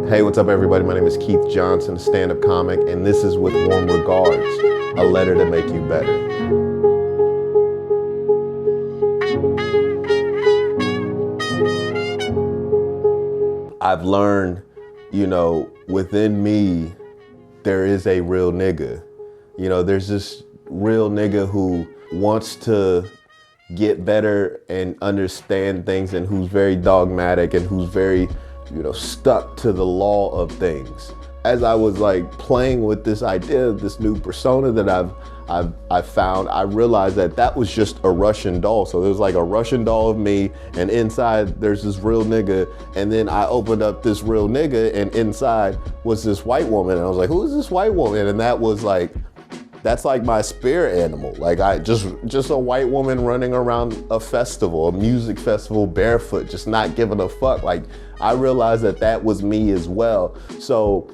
Hey, what's up everybody? My name is Keith Johnson, stand-up comic, and this is With Warm Regards, a letter to make you better. I've learned, within me, there is a real nigga. There's this real nigga who wants to get better and understand things, and who's very dogmatic and who's very stuck to the law of things. As I was playing with this idea of this new persona that I've found, I realized that was just a Russian doll. So there's a Russian doll of me, and inside there's this real nigga. And then I opened up this real nigga, and inside was this white woman. And I was like, who is this white woman? And that was that's my spirit animal. I just a white woman running around a festival, a music festival, barefoot, just not giving a fuck. I realized that was me as well. So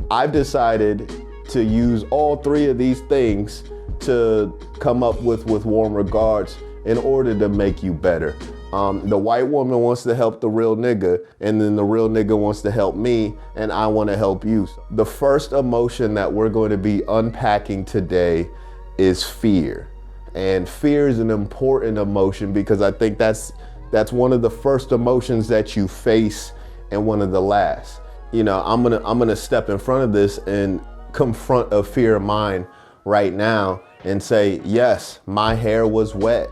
I've decided to use all three of these things to come up with Warm Regards in order to make you better. The white woman wants to help the real nigga, and then the real nigga wants to help me, and I want to help you. The first emotion that we're going to be unpacking today is fear. And fear is an important emotion because I think that's one of the first emotions that you face and one of the last. I'm gonna step in front of this and confront a fear of mine right now and say, yes, my hair was wet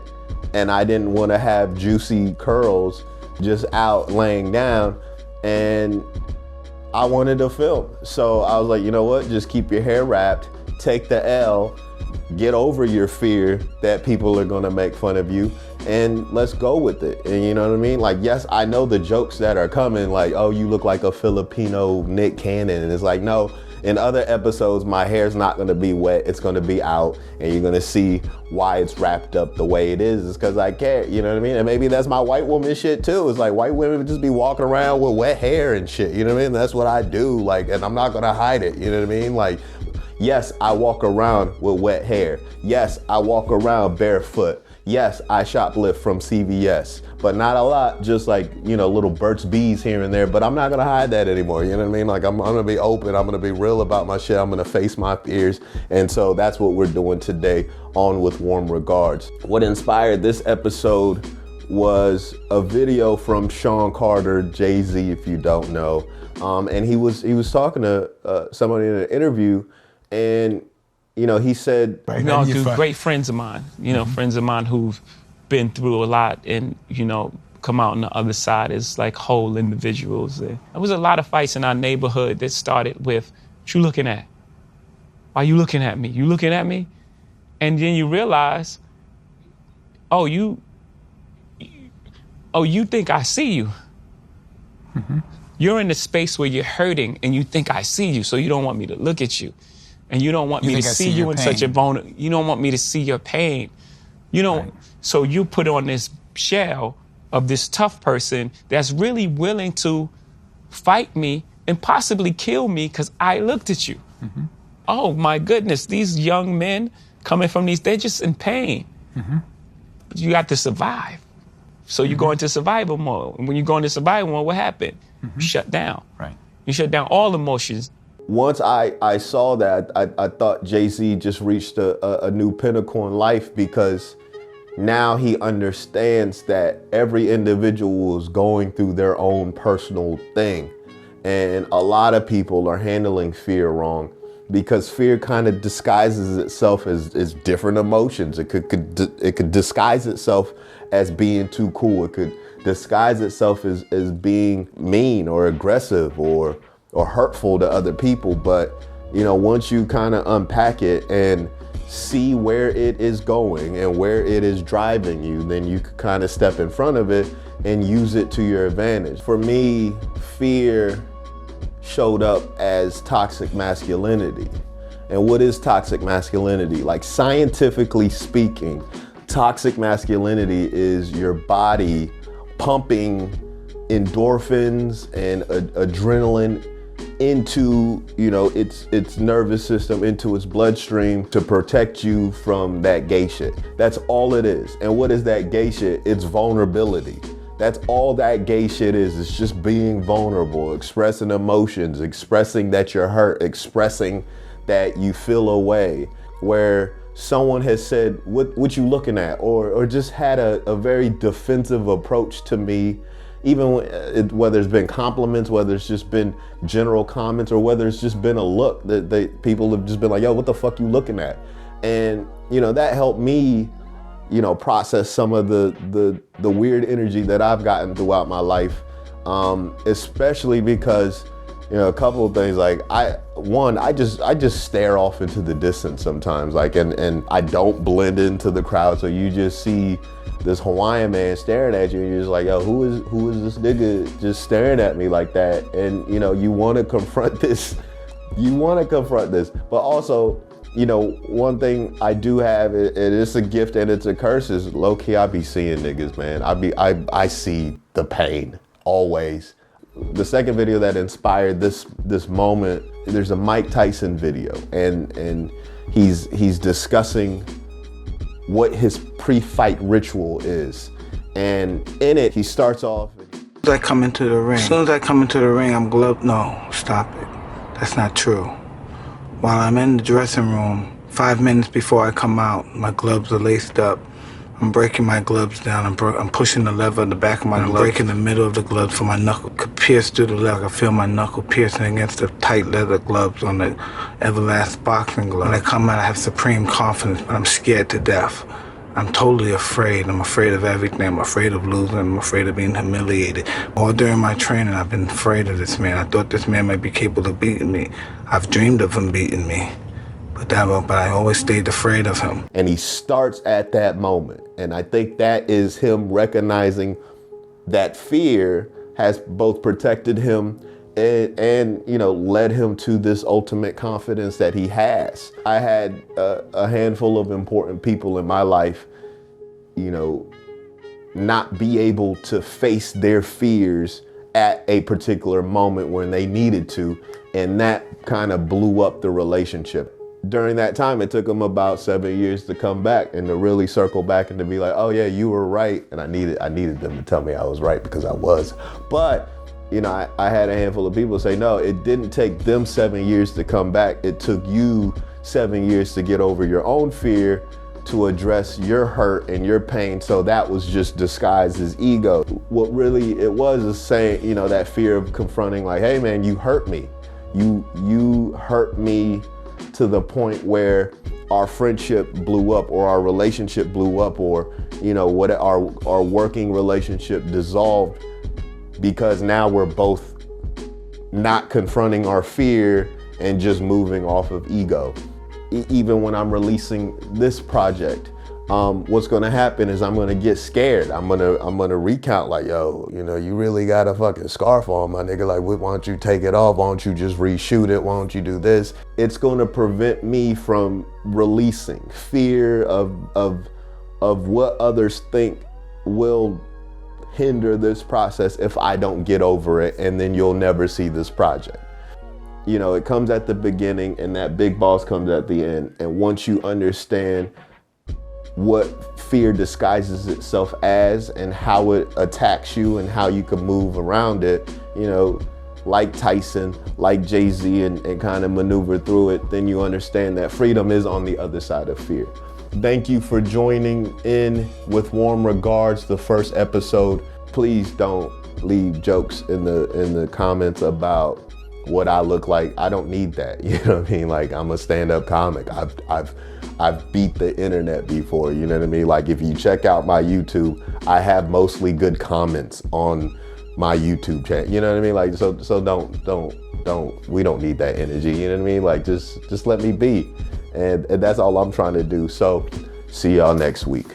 and I didn't want to have juicy curls just out laying down, and I wanted to film. So I was like, you know what, just keep your hair wrapped, take the L, get over your fear that people are gonna make fun of you, and let's go with it. And you know what I mean? Yes, I know the jokes that are coming, oh, you look like a Filipino Nick Cannon. And it's no, in other episodes, my hair's not gonna be wet, it's gonna be out, and you're gonna see why it's wrapped up the way it is. It's because I care, you know what I mean? And maybe that's my white woman shit too. It's white women just be walking around with wet hair and shit, you know what I mean? That's what I do, and I'm not gonna hide it, you know what I mean? Yes, I walk around with wet hair. Yes, I walk around barefoot. Yes, I shoplift from CVS, but not a lot, just little Burt's Bees here and there, but I'm not gonna hide that anymore, you know what I mean? I'm gonna be open, I'm gonna be real about my shit, I'm gonna face my fears, and so that's what we're doing today on With Warm Regards. What inspired this episode was a video from Sean Carter, Jay-Z, if you don't know, and he was talking to somebody in an interview, and he said, great friends of mine, friends of mine who've been through a lot and, come out on the other side as whole individuals. There was a lot of fights in our neighborhood that started with, what you looking at? Why you looking at me? You looking at me? And then you realize, you think I see you. Mm-hmm. You're in a space where you're hurting and you think I see you, so you don't want me to look at you. And you don't want me to see you in such a vulnerable, you don't want me to see your pain. Right. So you put on this shell of this tough person that's really willing to fight me and possibly kill me because I looked at you. Mm-hmm. Oh my goodness, these young men coming from they're just in pain. Mm-hmm. But you got to survive. So you go into survival mode. And when you go into survival mode, what happened? Mm-hmm. You shut down. Right. You shut down all emotions. Once I saw that, I thought Jay-Z just reached a new pinnacle in life, because now he understands that every individual is going through their own personal thing. And a lot of people are handling fear wrong, because fear kind of disguises itself as different emotions. It could disguise itself as being too cool. It could disguise itself as being mean or aggressive or hurtful to other people. But once you kind of unpack it and see where it is going and where it is driving you, then you can kind of step in front of it and use it to your advantage. For me, fear showed up as toxic masculinity. And what is toxic masculinity? Scientifically speaking, toxic masculinity is your body pumping endorphins and adrenaline into its nervous system, into its bloodstream, to protect you from that gay shit. That's all it is. And what is that gay shit? It's vulnerability. That's all that gay shit is. It's just being vulnerable, expressing emotions, expressing that you're hurt, expressing that you feel a way. Where someone has said, what you looking at? Or just had a very defensive approach to me, even whether it's been compliments, whether it's just been general comments, or whether it's just been a look that people have just been like, yo, what the fuck you looking at? And, you know, that helped me, you know, process some of the weird energy that I've gotten throughout my life, especially because, you know, a couple of things, like I just stare off into the distance sometimes, like, and I don't blend into the crowd, so you just see this Hawaiian man staring at you, and you're just like, yo, who is this nigga just staring at me like that? And, you know, you want to confront this, but also, you know, one thing I do have, and it's a gift and it's a curse, is low key I be seeing niggas, man. I see the pain always. The second video that inspired this moment, there's a Mike Tyson video, and he's discussing what his pre-fight ritual is. And in it, he starts off. As I come into the ring, I'm gloved. No, stop it. That's not true. While I'm in the dressing room, 5 minutes before I come out, my gloves are laced up. I'm breaking my gloves down. I'm pushing the lever in the back of my glove. I'm breaking the middle of the gloves so my knuckle could pierce through the leather. I feel my knuckle piercing against the tight leather gloves on the Everlast boxing glove. When I come out, I have supreme confidence, but I'm scared to death. I'm totally afraid. I'm afraid of everything. I'm afraid of losing. I'm afraid of being humiliated. All during my training, I've been afraid of this man. I thought this man might be capable of beating me. I've dreamed of him beating me, but I always stayed afraid of him. And he starts at that moment. And I think that is him recognizing that fear has both protected him and you know, led him to this ultimate confidence that he has. I had a handful of important people in my life, you know, not be able to face their fears at a particular moment when they needed to, and that kind of blew up the relationship. During that time, it took them about 7 years to come back and to really circle back and to be like, oh yeah, you were right. And I needed them to tell me I was right, because I was. But you know, I had a handful of people say, no, it didn't take them 7 years to come back. It took you 7 years to get over your own fear, to address your hurt and your pain. So that was just disguised as ego. What really it was is saying, you know, that fear of confronting, like, hey man, you hurt me. You hurt me to the point where our friendship blew up, or our relationship blew up, or, you know, what our working relationship dissolved, because now we're both not confronting our fear and just moving off of ego. Even when I'm releasing this project, what's gonna happen is I'm gonna get scared. I'm gonna recount like, yo, you know, you really got a fucking scarf on, my nigga. Like, why don't you take it off? Why don't you just reshoot it? Why don't you do this? It's gonna prevent me from releasing fear of what others think will hinder this process if I don't get over it, and then you'll never see this project. You know, it comes at the beginning and that big boss comes at the end. And once you understand what fear disguises itself as and how it attacks you and how you can move around it, you know, like Tyson, like Jay-Z, and kind of maneuver through it, then you understand that freedom is on the other side of fear. Thank you for joining in with warm regards, the first episode. Please don't leave jokes in the comments about what I look like. I don't need that. You know what I mean? Like, I'm a stand-up comic. I've beat the internet before. You know what I mean? Like, if you check out my YouTube, I have mostly good comments on my YouTube channel. You know what I mean? Like, so don't. We don't need that energy. You know what I mean? Like, just let me be. And that's all I'm trying to do. So see y'all next week.